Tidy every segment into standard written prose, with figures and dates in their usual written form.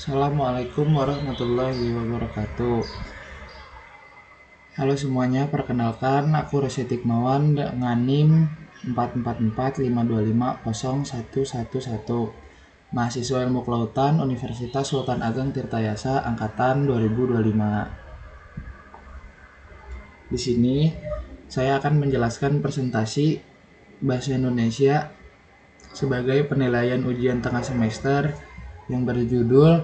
Assalamualaikum warahmatullahi wabarakatuh. Halo semuanya, perkenalkan aku Rosy Tikmawan dengan NIM 44452501111, mahasiswa Ilmu Kelautan Universitas Sultan Ageng Tirtayasa angkatan 2025. Di sini saya akan menjelaskan presentasi Bahasa Indonesia sebagai penilaian ujian tengah semester yang berjudul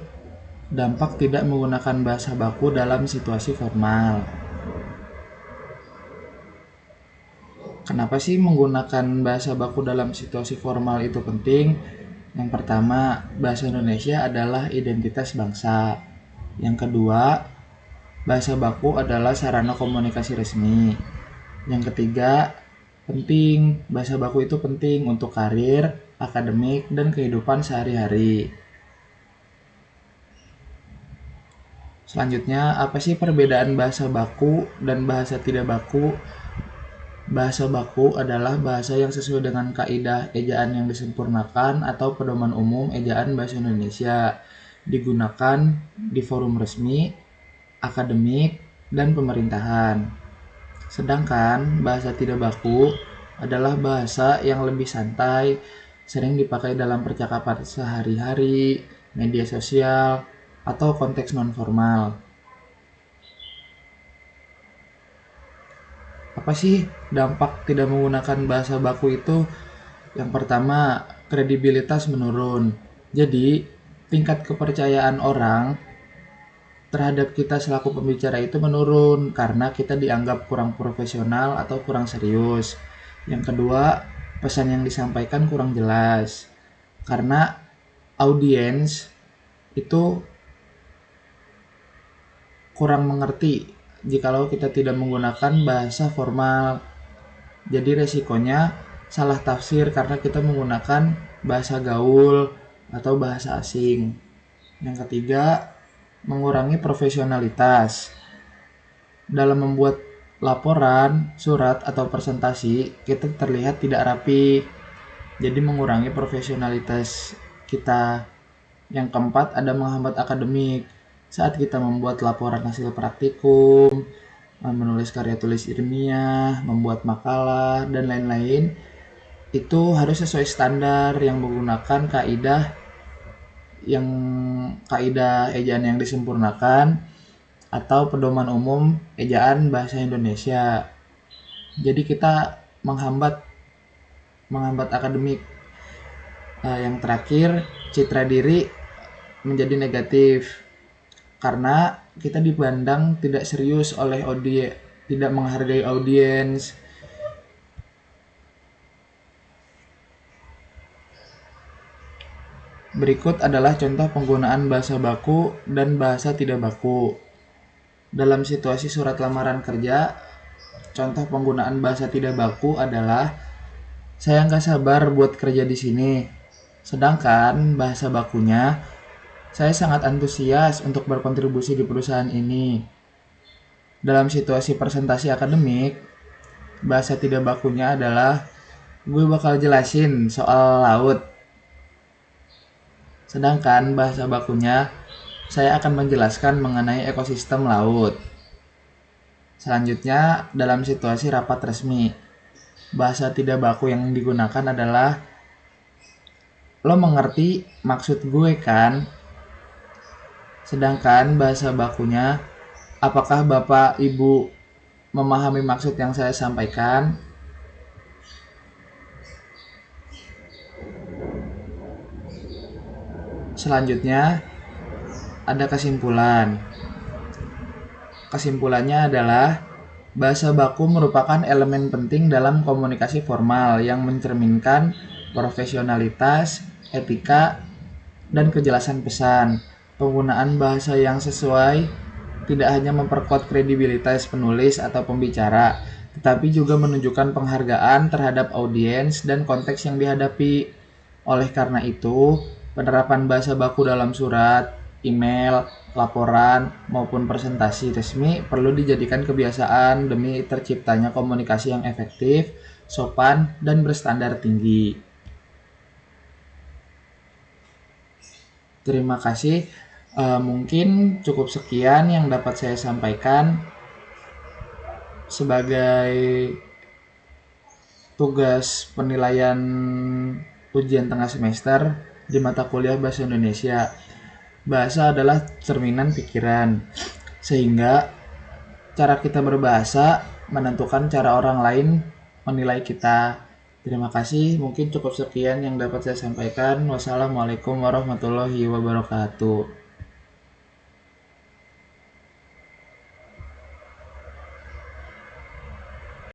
Dampak Tidak Menggunakan Bahasa Baku dalam Situasi Formal. Kenapa sih menggunakan bahasa baku dalam situasi formal itu penting? Yang pertama, bahasa Indonesia adalah identitas bangsa. Yang kedua, bahasa baku adalah sarana komunikasi resmi. Yang ketiga, penting, bahasa baku itu penting untuk karir, akademik, dan kehidupan sehari-hari. Selanjutnya, apa sih perbedaan bahasa baku dan bahasa tidak baku? Bahasa baku adalah bahasa yang sesuai dengan kaidah ejaan yang disempurnakan atau pedoman umum ejaan bahasa Indonesia, digunakan di forum resmi, akademik, dan pemerintahan. Sedangkan bahasa tidak baku adalah bahasa yang lebih santai, sering dipakai dalam percakapan sehari-hari, media sosial, atau konteks non-formal. Apa sih dampak tidak menggunakan bahasa baku itu? Yang pertama, kredibilitas menurun. Jadi, tingkat kepercayaan orang terhadap kita selaku pembicara itu menurun karena kita dianggap kurang profesional atau kurang serius. Yang kedua, pesan yang disampaikan kurang jelas karena audiens itu kurang mengerti jikalau kita tidak menggunakan bahasa formal. Jadi resikonya salah tafsir karena kita menggunakan bahasa gaul atau bahasa asing. Yang ketiga, mengurangi profesionalitas. Dalam membuat laporan, surat, atau presentasi, kita terlihat tidak rapi. Jadi mengurangi profesionalitas kita. Yang keempat, ada menghambat akademik. Saat kita membuat laporan hasil praktikum, menulis karya tulis ilmiah, membuat makalah, dan lain-lain, itu harus sesuai standar yang menggunakan kaidah ejaan yang disempurnakan atau pedoman umum ejaan bahasa Indonesia. Jadi kita menghambat akademik. Yang terakhir, citra diri menjadi negatif karena kita dipandang tidak serius oleh audiens, tidak menghargai audiens. Berikut adalah contoh penggunaan bahasa baku dan bahasa tidak baku. Dalam situasi surat lamaran kerja, contoh penggunaan bahasa tidak baku adalah saya nggak sabar buat kerja di sini. Sedangkan bahasa bakunya, saya sangat antusias untuk berkontribusi di perusahaan ini. Dalam situasi presentasi akademik, bahasa tidak bakunya adalah gue bakal jelasin soal laut. Sedangkan bahasa bakunya, saya akan menjelaskan mengenai ekosistem laut. Selanjutnya, dalam situasi rapat resmi, bahasa tidak baku yang digunakan adalah lo mengerti maksud gue kan? Sedangkan bahasa bakunya, apakah Bapak Ibu memahami maksud yang saya sampaikan? Selanjutnya, ada kesimpulan. Kesimpulannya adalah bahasa baku merupakan elemen penting dalam komunikasi formal yang mencerminkan profesionalitas, etika, dan kejelasan pesan. Penggunaan bahasa yang sesuai tidak hanya memperkuat kredibilitas penulis atau pembicara, tetapi juga menunjukkan penghargaan terhadap audiens dan konteks yang dihadapi. Oleh karena itu, penerapan bahasa baku dalam surat, email, laporan, maupun presentasi resmi perlu dijadikan kebiasaan demi terciptanya komunikasi yang efektif, sopan, dan berstandar tinggi. Terima kasih. Mungkin cukup sekian yang dapat saya sampaikan sebagai tugas penilaian ujian tengah semester di mata kuliah Bahasa Indonesia. Bahasa adalah cerminan pikiran, sehingga cara kita berbahasa menentukan cara orang lain menilai kita. Terima kasih, mungkin cukup sekian yang dapat saya sampaikan. Wassalamualaikum warahmatullahi wabarakatuh.